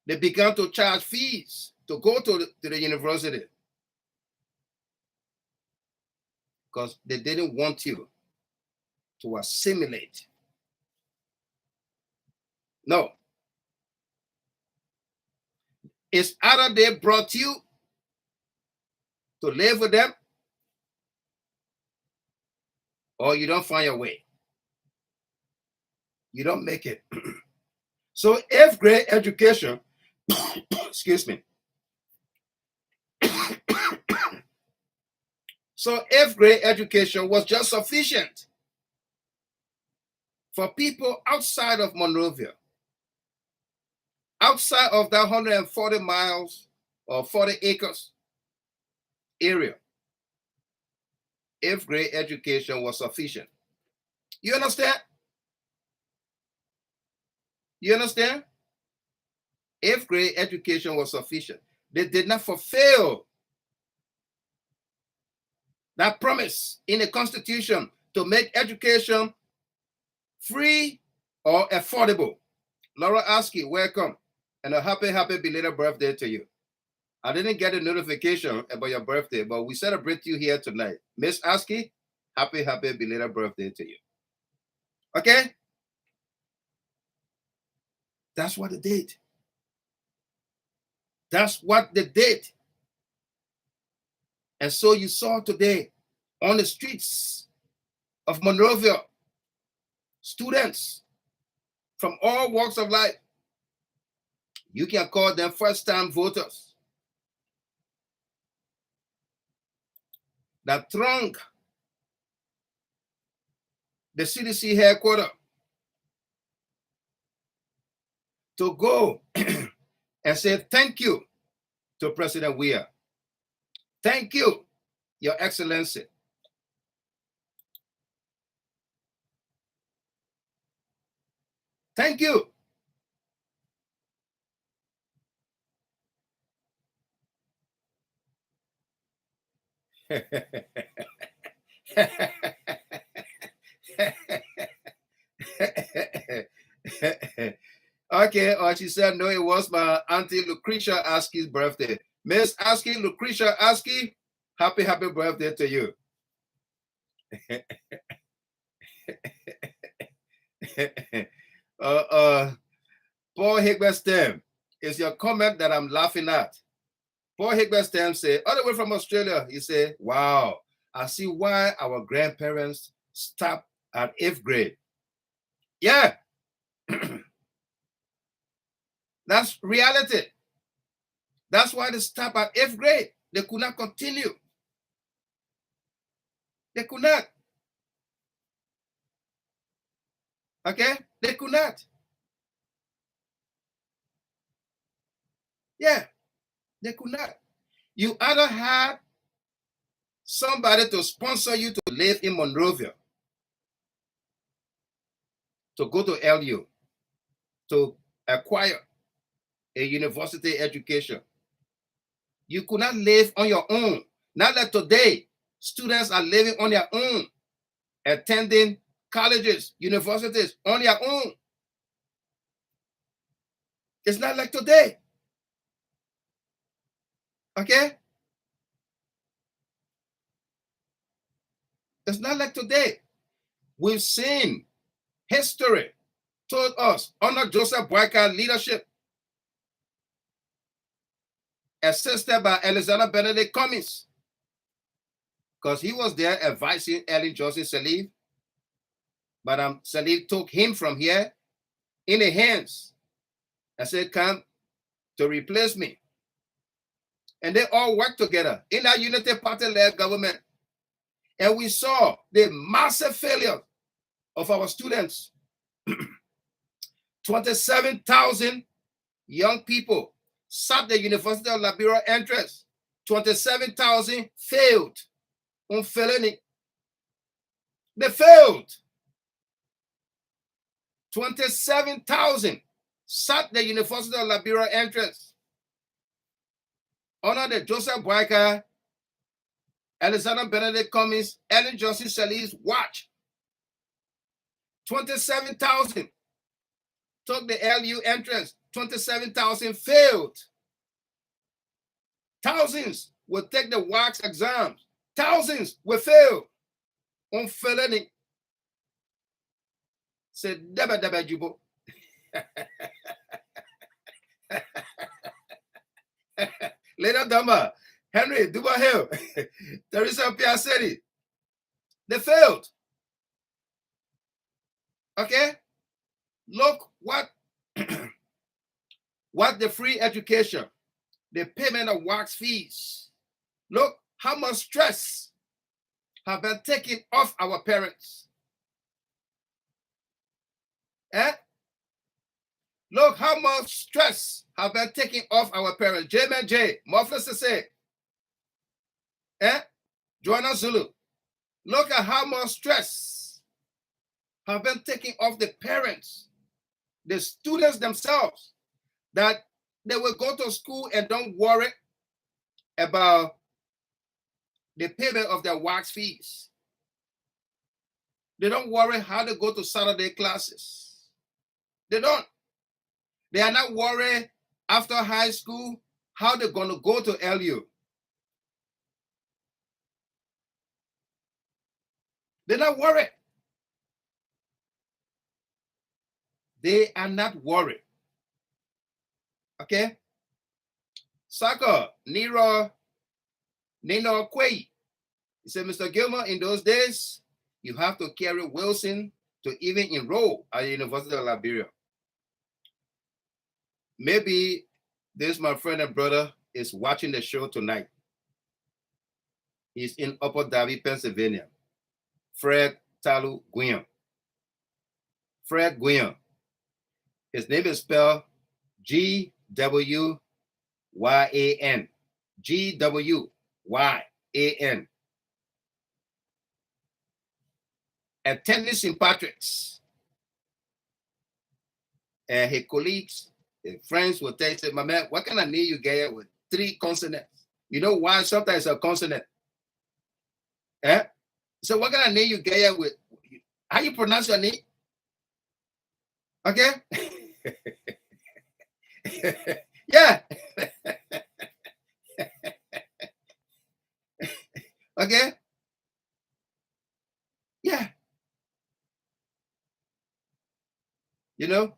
They began to charge fees to go to the university because they didn't want you to assimilate No. It's either they brought you to live with them, or you don't find your way. You don't make it. So 8th grade education, excuse me. So 8th grade education was just sufficient for people outside of Monrovia, outside of that 140 miles or 40 acres area. 8th grade education was sufficient. You understand? You understand? 8th grade education was sufficient. They did not fulfill that promise in the Constitution to make education free or affordable. Laura Askey, welcome, and a happy belated birthday to you. I didn't get a notification about your birthday, but we celebrate you here tonight. Miss Askey, happy belated birthday to you. Okay? That's what they did. That's what they did. And so you saw today on the streets of Monrovia, students from all walks of life. You can call them first-time voters that throng the CDC headquarters to go and say thank you to President WEAH. Thank you, Your Excellency. Thank you. Okay, or she said, no, it was my Auntie Lucretia Askey's birthday. Miss Askey, Lucretia Askey, happy birthday to you. Paul Higberstem, is your comment that I'm laughing at. Paul Higberstem said, all the way from Australia, he said, wow, I see why our grandparents stopped at 8th grade. Yeah. That's reality. That's why they stopped at 8th grade. They could not continue. They could not. Okay? They could not. Yeah, they could not. You either had somebody to sponsor you to live in Monrovia, to go to LU, to acquire a university education. You could not live on your own. Not like today, students are living on their own, attending colleges, universities on their own. It's not like today. Okay? It's not like today. We've seen history told us under Joseph Boyka's leadership, assisted by Alexander Benedict Cummings, because he was there advising Ellen Johnson Sirleaf. Madam Sirleaf took him from here in the hands and said, come to replace me. And they all worked together in that Unity Party-led government. And we saw the massive failure of our students. 27,000 young people sat the University of Liberia entrance. 27,000 failed on felony. They failed. 27,000 sat the University of Liberia entrance under the Joseph Boyka, Alexander Benedict Cummings, Ellen Johnson Sirleaf's watch. 27,000 took the LU entrance. 27,000 failed. Thousands will take the WACS exams. Thousands will fail on felony. Say, deba jubo. Later Dama, Henry Duba Hill, Teresa Piacetti. They failed. Okay? Look what what the free education, the payment of wax fees. Look how much stress have been taken off our parents. Eh? Look how much stress have been taken off our parents. J. Mofla Sese. Eh? Joanna Zulu. Look at how much stress have been taken off the parents, the students themselves, that they will go to school and don't worry about the payment of their wax fees. They don't worry how to go to Saturday classes. They don't. They are not worried after high school how they're going to go to LU. They're not worried. They are not worried. Okay? Saka, Nino Quay. He said, Mr. Gilmer, in those days, you have to carry Wilson to even enroll at the University of Liberia. Maybe this, my friend and brother, is watching the show tonight. He's in Upper Darby, Pennsylvania. Fred Talu Guion. Fred Guion. His name is spelled G-W-Y-A-N. G-W-Y-A-N. Attending St. Patrick's. And his colleagues, his friends will tell you, my man, what kind of name you get with 3 consonants? You know why sometimes a consonant? Eh? So what kind of name you get with? How you pronounce your name? Okay? Yeah. Okay? Yeah. You know?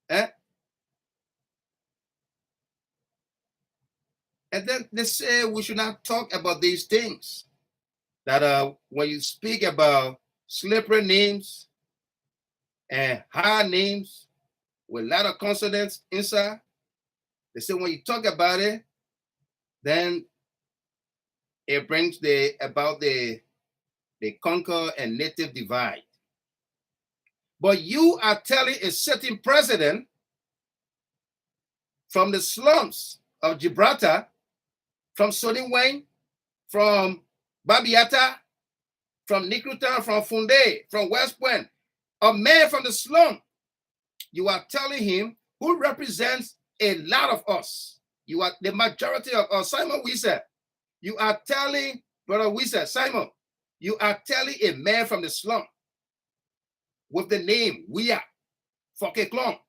Eh? And then they say we should not talk about these things. That when you speak about slippery names and hard names with a lot of consonants inside, they say when you talk about it, then it brings about the conquer and native divide. But you are telling a certain president from the slums of Gibraltar, from Sony Wayne, from Babiata, from Nikrutan, from Funde, from West Point, a man from the slum, you are telling him, who represents a lot of us. You are the majority of us. Simon Wisa, you are telling, Brother Wisa, Simon, you are telling a man from the slum with the name WEAH, Fokeklong,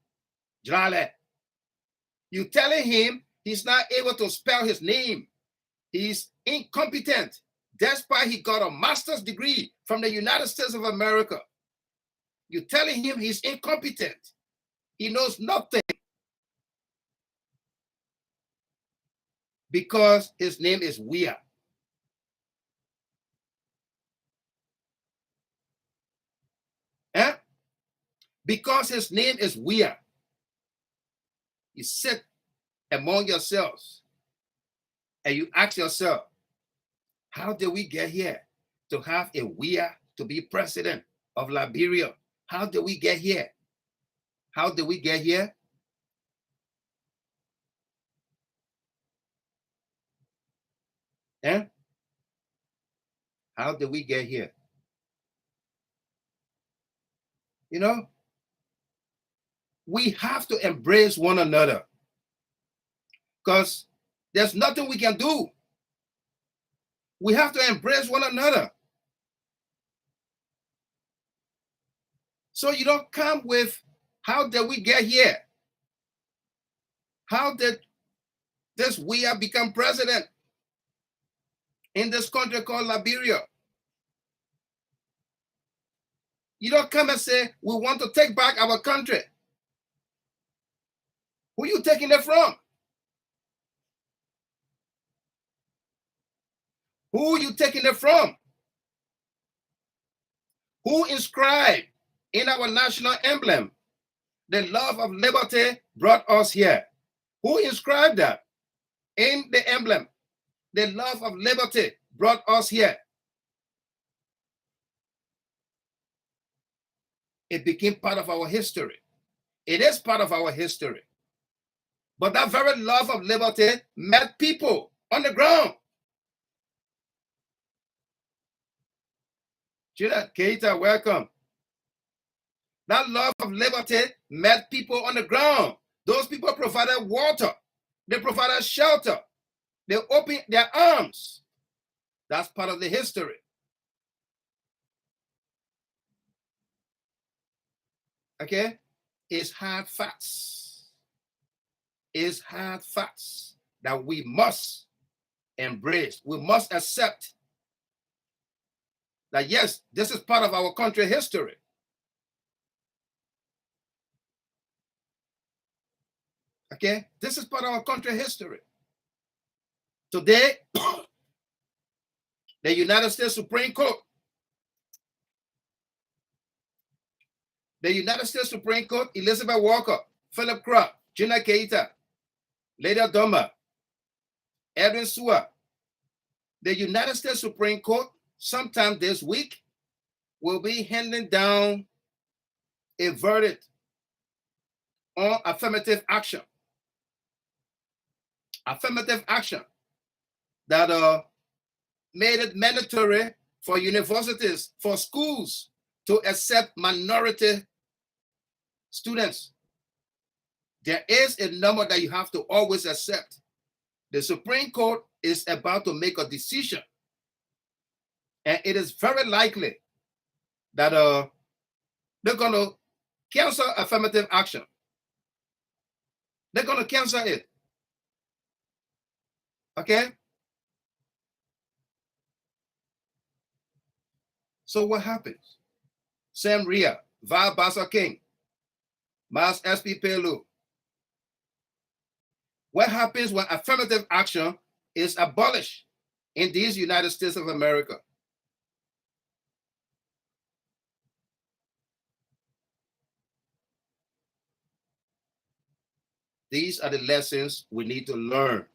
Jrale. You telling him he's not able to spell his name. He's incompetent, despite he got a master's degree from the United States of America. You're telling him he's incompetent. He knows nothing because his name is WEAH. Eh? Because his name is WEAH. You sit among yourselves and you ask yourself, how did we get here to have a WEAH to be president of Liberia? How did we get here? How did we get here? Eh? How did we get here? You know, we have to embrace one another because there's nothing we can do. We have to embrace one another. So you don't come with, how did we get here? How did this WEAH become president in this country called Liberia? You don't come and say, we want to take back our country. Who are you taking it from? Who are you taking it from? Who inscribed in our national emblem, the love of liberty brought us here? Who inscribed that in the emblem? The love of liberty brought us here. It became part of our history. It is part of our history. But that very love of liberty met people on the ground. Gina Keita, welcome. That love of liberty met people on the ground. Those people provided water. They provided shelter. They opened their arms. That's part of the history. Okay? It's hard facts. It's hard facts that we must embrace. We must accept that, yes, this is part of our country history. Okay? This is part of our country history. Today, the United States Supreme Court, Elizabeth Walker, Philip Crump, Gina Keita, Lady Doma, Edwin Sua, the United States Supreme Court, sometime this week, will be handing down a verdict on affirmative action. Affirmative action that made it mandatory for universities, for schools to accept minority students. There is a number that you have to always accept. The Supreme Court is about to make a decision. And it is very likely that they're going to cancel affirmative action. They're going to cancel it. Okay? So what happens? Sam Ria, Val Bassa King, Miles S.P. Pelu. What happens when affirmative action is abolished in these United States of America? These are the lessons we need to learn.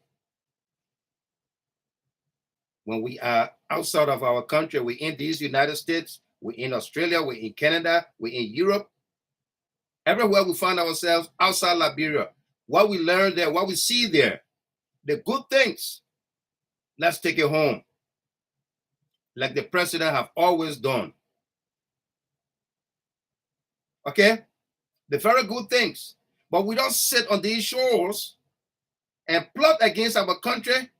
When we are outside of our country, we're in these United States, we're in Australia, we're in Canada, we're in Europe. Everywhere we find ourselves outside Liberia, what we learn there, what we see there, the good things, let's take it home. Like the president have always done. Okay? The very good things. But we don't sit on these shores and plot against our country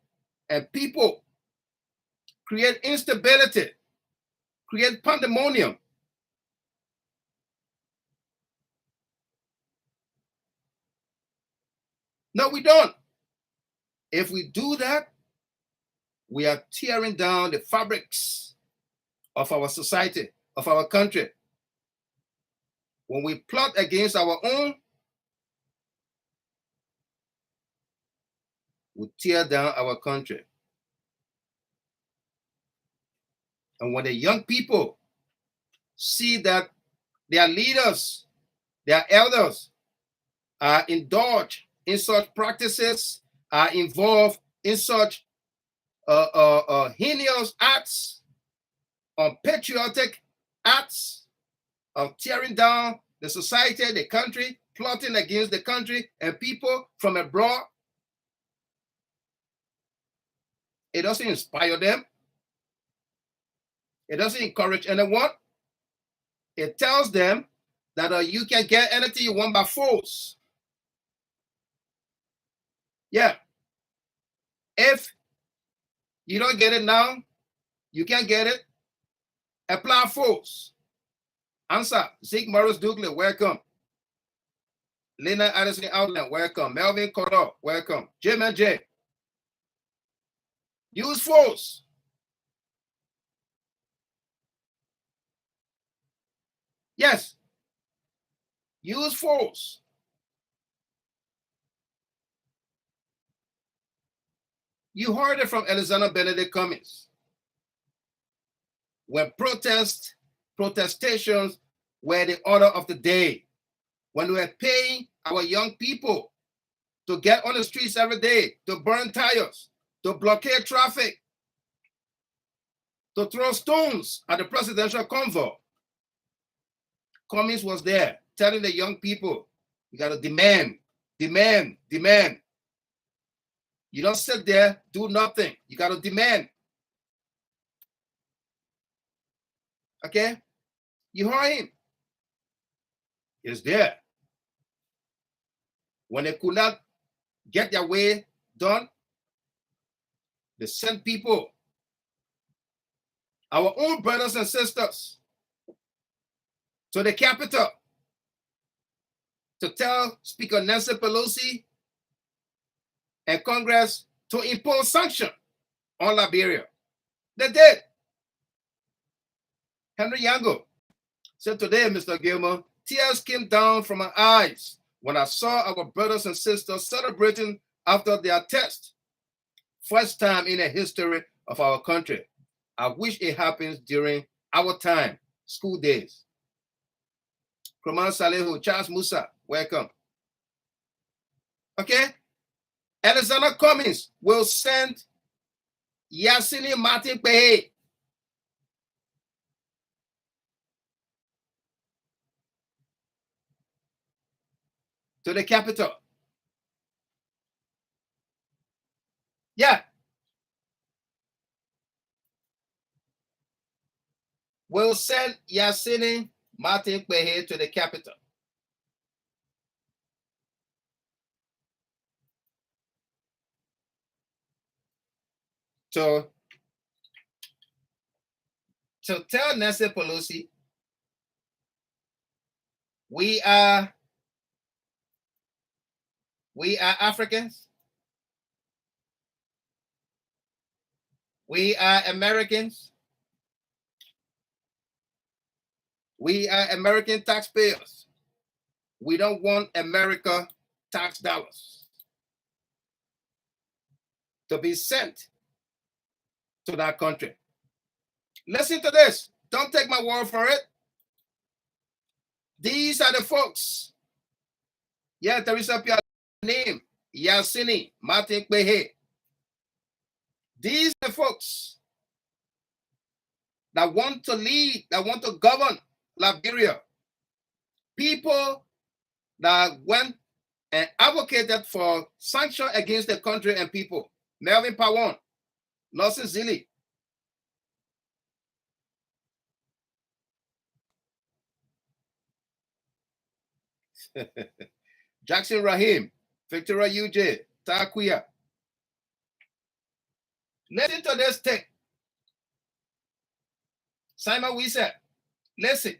and people, create instability, create pandemonium. No, we don't. If we do that, we are tearing down the fabrics of our society, of our country. When we plot against our own, we tear down our country. And when the young people see that their leaders, their elders are indulged in such practices, are involved in such heinous acts, unpatriotic acts of tearing down the society, the country, plotting against the country and people from abroad, it doesn't inspire them. It doesn't encourage anyone. It tells them that you can get anything you want by force. Yeah. If you don't get it now, you can't get it. Apply force. Answer. Zeke Morris Douglas, welcome. Lena Addison Outland, welcome. Melvin Cotto, welcome. Jim and J. Use force. Yes. Use force. You heard it from Alexander Benedict Cummings. When protestations were the order of the day, when we were paying our young people to get on the streets every day, to burn tires, to blockade traffic, to throw stones at the presidential convoy, Cummings was there telling the young people, you got to demand, demand, demand. You don't sit there, do nothing. You got to demand. Okay? You heard him. He's there. When they could not get their way done, they sent people, our own brothers and sisters, to the Capitol to tell Speaker Nancy Pelosi and Congress to impose sanction on Liberia. They did. Henry Yango said today, Mr. Gilmer, tears came down from my eyes when I saw our brothers and sisters celebrating after their test. First time in the history of our country. I wish it happens during our time, school days. Kraman Salehu, Charles MUSA, welcome. Okay? Alexander Cummings will send Yasini Martin Pehe to the Capitol. Yeah. Will send Yasini Martin Pehe to the Capitol. To tell Nancy Pelosi, we are Africans. We are Americans. We are American taxpayers. We don't want America tax dollars to be sent to that country. Listen to this. Don't take my word for it. These are the folks. Yeah, there is a name, Yasini Martin Pehe. These are the folks that want to lead, that want to govern Liberia. People that went and advocated for sanction against the country and people. Melvin Pawon, Nelson Zilli. Jackson Rahim, Victoria UJ, Takuya. Listen to this thing. Simon Wiese, listen.